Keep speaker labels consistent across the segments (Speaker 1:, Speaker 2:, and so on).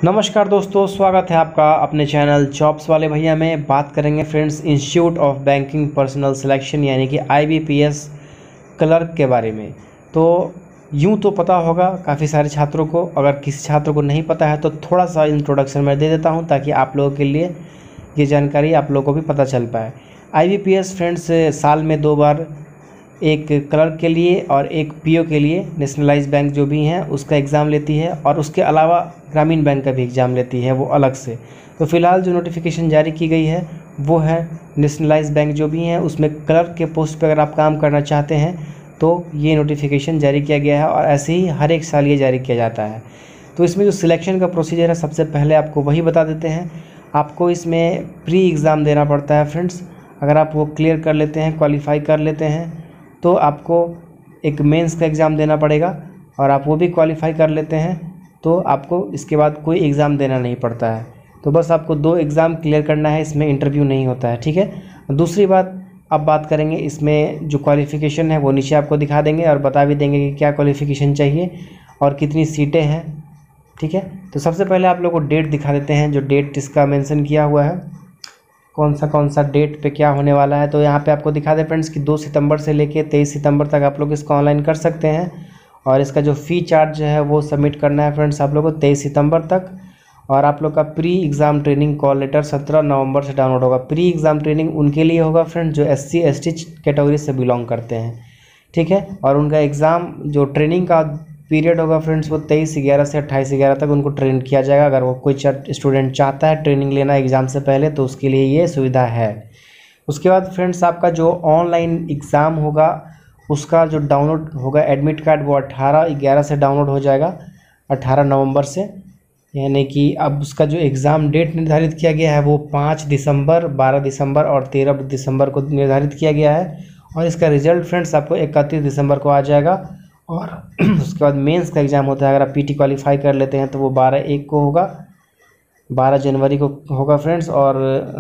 Speaker 1: नमस्कार दोस्तों, स्वागत है आपका अपने चैनल जॉब्स वाले भैया में। बात करेंगे friends institute of banking personal selection यानी कि IBPS क्लर्क के बारे में। तो यूँ तो पता होगा काफ़ी सारे छात्रों को, अगर किसी छात्र को नहीं पता है तो थोड़ा सा इंट्रोडक्शन मैं दे देता हूँ ताकि आप लोगों के लिए ये जानकारी आप लोगों को भी पता चल पाए। IBPS फ्रेंड्स साल में 2 बार एक क्लर्क के लिए और एक PO के लिए नेशनलाइज बैंक जो भी हैं उसका एग्ज़ाम लेती है, और उसके अलावा ग्रामीण बैंक का भी एग्ज़ाम लेती है वो अलग से। तो फ़िलहाल जो नोटिफिकेशन जारी की गई है वो है नेशनलाइज बैंक जो भी हैं उसमें क्लर्क के पोस्ट पर अगर आप काम करना चाहते हैं तो ये नोटिफिकेशन जारी किया गया है, और ऐसे ही हर एक साल ये जारी किया जाता है। तो इसमें जो सिलेक्शन का प्रोसीजर है सबसे पहले आपको वही बता देते हैं। आपको इसमें प्री एग्ज़ाम देना पड़ता है फ्रेंड्स। अगर आप वो क्लियर कर लेते हैं, क्वालिफाई कर लेते हैं, तो आपको एक मेंस का एग्ज़ाम देना पड़ेगा, और आप वो भी क्वालिफाई कर लेते हैं तो आपको इसके बाद कोई एग्ज़ाम देना नहीं पड़ता है। तो बस आपको 2 एग्ज़ाम क्लियर करना है, इसमें इंटरव्यू नहीं होता है, ठीक है। दूसरी बात, अब बात करेंगे इसमें जो क्वालिफ़िकेशन है वो नीचे आपको दिखा देंगे और बता भी देंगे कि क्या क्वालिफ़िकेशन चाहिए और कितनी सीटें हैं, ठीक है। तो सबसे पहले आप लोग को डेट दिखा देते हैं, जो डेट इसका मेंशन किया हुआ है, कौन सा डेट पे क्या होने वाला है। तो यहाँ पे आपको दिखा दे फ्रेंड्स कि 2 सितंबर से लेके 23 सितंबर तक आप लोग इसको ऑनलाइन कर सकते हैं, और इसका जो फ़ी चार्ज है वो सबमिट करना है फ्रेंड्स आप लोग को 23 सितंबर तक। और आप लोग का pre exam training call letter 17 नवंबर से डाउनलोड होगा। प्री एग्ज़ाम ट्रेनिंग उनके लिए होगा फ्रेंड्स जो SC ST कैटेगरी से बिलोंग करते हैं, ठीक है। और उनका एग्ज़ाम जो ट्रेनिंग का पीरियड होगा फ्रेंड्स वो 23/11 से 28/11 तक उनको ट्रेन किया जाएगा। अगर वो कोई स्टूडेंट चाहता है ट्रेनिंग लेना एग्ज़ाम से पहले तो उसके लिए ये सुविधा है। उसके बाद फ्रेंड्स आपका जो ऑनलाइन एग्ज़ाम होगा उसका जो डाउनलोड होगा एडमिट कार्ड वो 18/11 से डाउनलोड हो जाएगा, 18 नवंबर से। यानी कि अब उसका जो एग्ज़ाम डेट निर्धारित किया गया है वो 5 दिसंबर, 12 दिसंबर और 13 दिसंबर को निर्धारित किया गया है, और इसका रिज़ल्ट फ्रेंड्स आपको 31 दिसंबर को आ जाएगा। और उसके बाद मेंस का एग्ज़ाम होता है, अगर आप PT क्वालिफाई कर लेते हैं तो वो 12/1 को होगा, 12 जनवरी को होगा फ्रेंड्स। और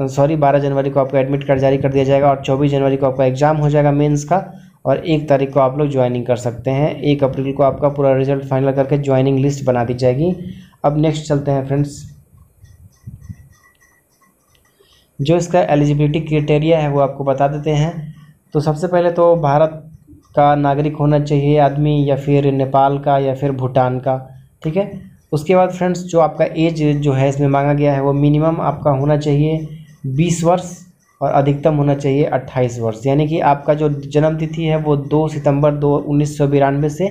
Speaker 1: 12 जनवरी को आपका एडमिट कार्ड जारी कर दिया जाएगा, और 24 जनवरी को आपका एग्ज़ाम हो जाएगा मेंस का, और 1 तारीख को आप लोग ज्वाइनिंग कर सकते हैं। 1 अप्रैल को आपका पूरा रिजल्ट फाइनल करके ज्वाइनिंग लिस्ट बना दी जाएगी। अब नेक्स्ट चलते हैं फ्रेंड्स, जो इसका एलिजिबिलिटी क्राइटेरिया है वो आपको बता देते हैं। तो सबसे पहले तो भारत का नागरिक होना चाहिए आदमी, या फिर नेपाल का, या फिर भूटान का, ठीक है। उसके बाद फ्रेंड्स जो आपका एज जो है इसमें मांगा गया है वो मिनिमम आपका होना चाहिए 20 वर्ष और अधिकतम होना चाहिए 28 वर्ष। यानी कि आपका जो जन्म तिथि है वो 2 सितंबर 1992 से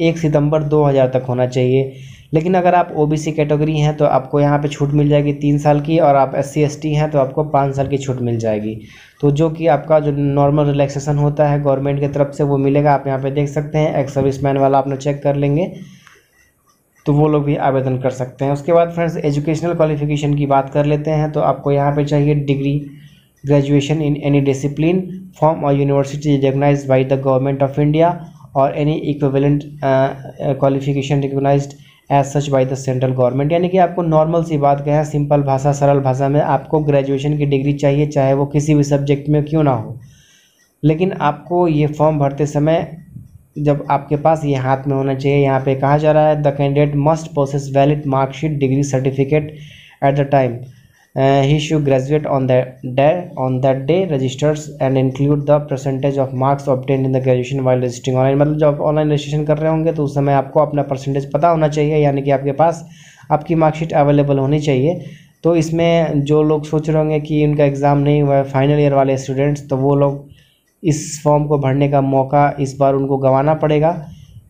Speaker 1: 1 सितंबर 2000 तक होना चाहिए। लेकिन अगर आप OBC कैटेगरी हैं तो आपको यहाँ पे छूट मिल जाएगी 3 साल की, और आप SC ST हैं तो आपको 5 साल की छूट मिल जाएगी। तो जो कि आपका जो नॉर्मल रिलैक्सेशन होता है गवर्नमेंट की तरफ से वो मिलेगा। आप यहाँ पे देख सकते हैं, एक्स सर्विसमैन वाला आपने चेक कर लेंगे तो वो लोग भी आवेदन कर सकते हैं। उसके बाद फ्रेंड्स एजुकेशनल क्वालिफिकेशन की बात कर लेते हैं। तो आपको यहाँ पे चाहिए degree, graduation in any discipline from a university recognized by the government of India, और any equivalent qualification recognized as such by the central government. यानी कि आपको नॉर्मल सी बात कहें, सिंपल भाषा, सरल भाषा में आपको ग्रेजुएशन की डिग्री चाहिए, चाहे वो किसी भी सब्जेक्ट में क्यों ना हो। लेकिन आपको ये फॉर्म भरते समय जब आपके पास ये हाथ में होना चाहिए, यहाँ पे कहा जा रहा है the candidate must possess valid marksheet, degree certificate at the time he should graduate on that day registers and include the percentage of marks obtained in the graduation while registering online। मतलब जब online registration कर रहे होंगे तो उस समय आपको अपना परसेंटेज पता होना चाहिए, यानी कि आपके पास आपकी मार्कशीट अवेलेबल होनी चाहिए। तो इसमें जो लोग सोच रहे होंगे कि उनका एग्ज़ाम नहीं हुआ है, फाइनल ईयर वाले स्टूडेंट्स, तो वो लोग इस फॉर्म को भरने का मौका इस बार उनको गंवाना पड़ेगा।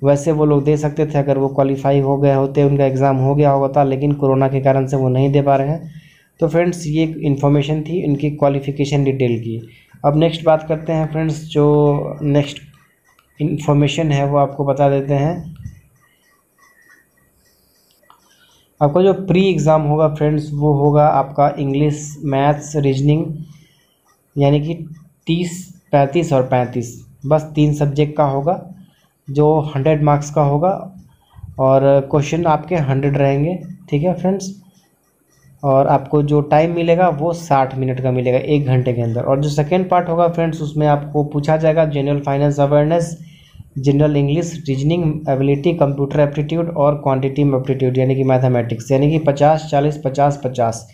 Speaker 1: वैसे वो लोग दे सकते थे अगर वो क्वालिफाई हो गए होते, उनका एग्ज़ाम हो गया होता, लेकिन कोरोना के कारण से वो नहीं दे पा रहे हैं। तो फ्रेंड्स ये इन्फॉर्मेशन थी इनकी क्वालिफ़िकेशन डिटेल की। अब नेक्स्ट बात करते हैं फ्रेंड्स, जो नेक्स्ट इन्फॉर्मेशन है वो आपको बता देते हैं। आपका जो प्री एग्ज़ाम होगा फ्रेंड्स वो होगा आपका इंग्लिश, मैथ्स, रीजनिंग, यानी कि 30, 35 और 35, बस 3 सब्जेक्ट का होगा, जो 100 मार्क्स का होगा, और क्वेश्चन आपके 100 रहेंगे, ठीक है फ्रेंड्स। और आपको जो टाइम मिलेगा वो 60 मिनट का मिलेगा, 1 घंटे के अंदर। और जो सेकेंड पार्ट होगा फ्रेंड्स उसमें आपको पूछा जाएगा general finance awareness, general English, reasoning ability, computer aptitude और क्वांटिटेटिव एप्टीट्यूड यानी कि मैथमेटिक्स, यानी कि 50 40 50 50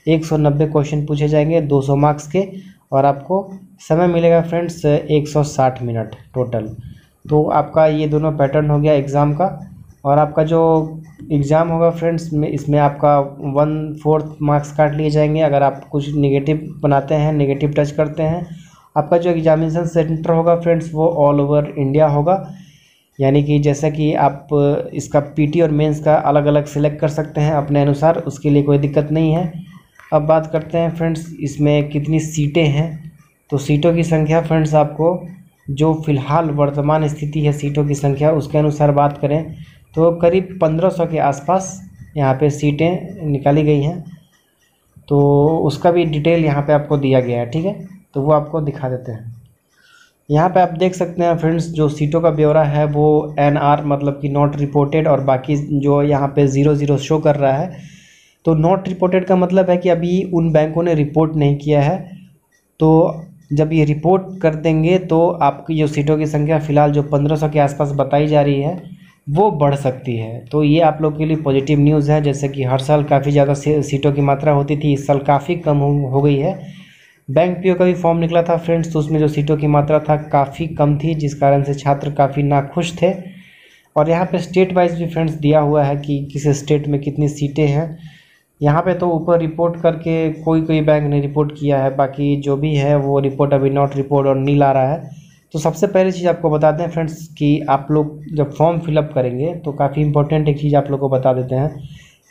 Speaker 1: 190 क्वेश्चन पूछे जाएंगे 200 मार्क्स के, और आपको समय मिलेगा फ्रेंड्स 160 मिनट टोटल। तो आपका ये दोनों पैटर्न हो गया एग्ज़ाम का। और आपका जो एग्ज़ाम होगा फ्रेंड्स इसमें आपका 1/4 मार्क्स काट लिए जाएंगे अगर आप कुछ नेगेटिव बनाते हैं, नेगेटिव टच करते हैं। आपका जो एग्जामिनेशन सेंटर होगा फ्रेंड्स वो ऑल ओवर इंडिया होगा, यानी कि जैसा कि आप इसका पीटी और मेंस का अलग अलग सिलेक्ट कर सकते हैं अपने अनुसार, उसके लिए कोई दिक्कत नहीं है। अब बात करते हैं फ्रेंड्स इसमें कितनी सीटें हैं। तो सीटों की संख्या फ्रेंड्स आपको जो फ़िलहाल वर्तमान स्थिति है सीटों की संख्या उसके अनुसार बात करें तो करीब 1500 के आसपास यहाँ पे सीटें निकाली गई हैं। तो उसका भी डिटेल यहाँ पे आपको दिया गया है, ठीक है, तो वो आपको दिखा देते हैं। यहाँ पे आप देख सकते हैं फ्रेंड्स जो सीटों का ब्यौरा है वो NR मतलब कि नॉट रिपोर्टेड, और बाकी जो यहाँ पे 00 शो कर रहा है। तो नॉट रिपोर्टेड का मतलब है कि अभी उन बैंकों ने रिपोर्ट नहीं किया है, तो जब ये रिपोर्ट कर देंगे तो आपकी जो सीटों की संख्या फ़िलहाल जो 1500 के आसपास बताई जा रही है वो बढ़ सकती है। तो ये आप लोग के लिए पॉजिटिव न्यूज़ है। जैसे कि हर साल काफ़ी ज़्यादा सीटों की मात्रा होती थी, इस साल काफ़ी कम हो गई है। बैंक पीओ का भी फॉर्म निकला था फ्रेंड्स, तो उसमें जो सीटों की मात्रा था काफ़ी कम थी, जिस कारण से छात्र काफ़ी नाखुश थे। और यहाँ पे स्टेट वाइज भी फ्रेंड्स दिया हुआ है कि किस स्टेट में कितनी सीटें हैं। यहाँ पे तो ऊपर रिपोर्ट करके कोई बैंक ने रिपोर्ट किया है, बाकी जो भी है वो रिपोर्ट अभी नॉट रिपोर्ट और नील आ रहा है। तो सबसे पहली चीज़ आपको बताते हैं फ्रेंड्स कि आप लोग जब फॉर्म फिलअप करेंगे तो काफ़ी इंपॉर्टेंट एक चीज़ आप लोग को बता देते हैं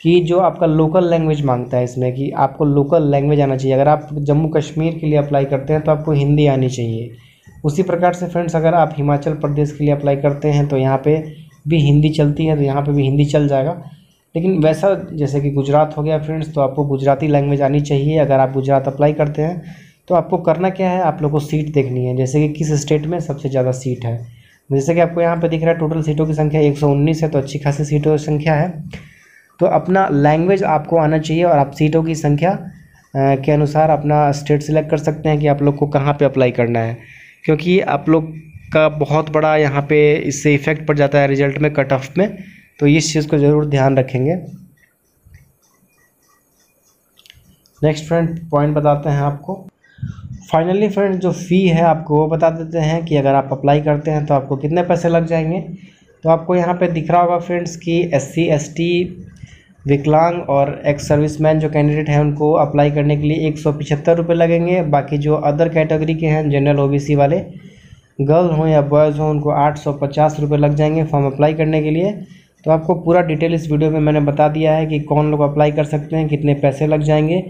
Speaker 1: कि जो आपका लोकल लैंग्वेज मांगता है इसमें कि आपको लोकल लैंग्वेज आना चाहिए। अगर आप जम्मू कश्मीर के लिए अप्लाई करते हैं तो आपको हिंदी आनी चाहिए। उसी प्रकार से फ्रेंड्स अगर आप हिमाचल प्रदेश के लिए अप्लाई करते हैं तो यहाँ पे भी हिंदी चलती है, तो यहाँ पे भी हिंदी चल जाएगा। लेकिन वैसा जैसे कि गुजरात हो गया फ्रेंड्स, तो आपको गुजराती लैंग्वेज आनी चाहिए। अगर आप गुजरात अप्लाई करते हैं तो आपको करना क्या है, आप लोग को सीट देखनी है, जैसे कि किस स्टेट में सबसे ज़्यादा सीट है। जैसे कि आपको यहाँ पे दिख रहा है टोटल सीटों की संख्या 119 है, तो अच्छी खासी सीटों की संख्या है। तो अपना लैंग्वेज आपको आना चाहिए और आप सीटों की संख्या के अनुसार अपना स्टेट सिलेक्ट कर सकते हैं कि आप लोग को कहाँ पे अप्लाई करना है, क्योंकि आप लोग का बहुत बड़ा यहाँ पे इससे इफ़ेक्ट पड़ जाता है रिजल्ट में, कट ऑफ में। तो इस चीज़ को ज़रूर ध्यान रखेंगे। नेक्स्ट फ्रेंड पॉइंट बताते हैं आपको। फाइनली फ्रेंड जो फ़ी है आपको वो बता देते हैं कि अगर आप अप्लाई करते हैं तो आपको कितने पैसे लग जाएंगे। तो आपको यहाँ पे दिख रहा होगा फ्रेंड्स कि SC ST विकलांग और एक्स सर्विसमैन जो कैंडिडेट हैं उनको अप्लाई करने के लिए 175 रुपये लगेंगे। बाकी जो अदर कैटेगरी के हैं जनरल OBC वाले गर्ल हों या बॉयज़ हों उनको 850 रुपये लग जाएंगे फॉर्म अप्लाई करने के लिए। तो आपको पूरा डिटेल इस वीडियो में मैंने बता दिया है कि कौन लोग अप्लाई कर सकते हैं, कितने पैसे लग जाएंगे।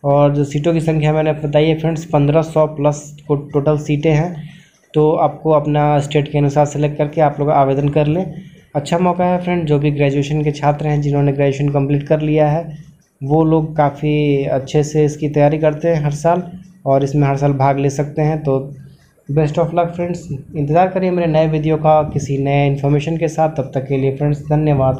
Speaker 1: और जो सीटों की संख्या मैंने बताई है फ्रेंड्स 1500 प्लस को टोटल सीटें हैं। तो आपको अपना स्टेट के अनुसार सेलेक्ट करके आप लोग आवेदन कर लें। अच्छा मौका है फ्रेंड, जो भी ग्रेजुएशन के छात्र हैं जिन्होंने ग्रेजुएशन कंप्लीट कर लिया है वो लोग काफ़ी अच्छे से इसकी तैयारी करते हैं हर साल, और इसमें हर साल भाग ले सकते हैं। तो बेस्ट ऑफ लक फ्रेंड्स। इंतज़ार करिए मेरे नए वीडियो का किसी नए इन्फॉर्मेशन के साथ। तब तक के लिए फ्रेंड्स धन्यवाद।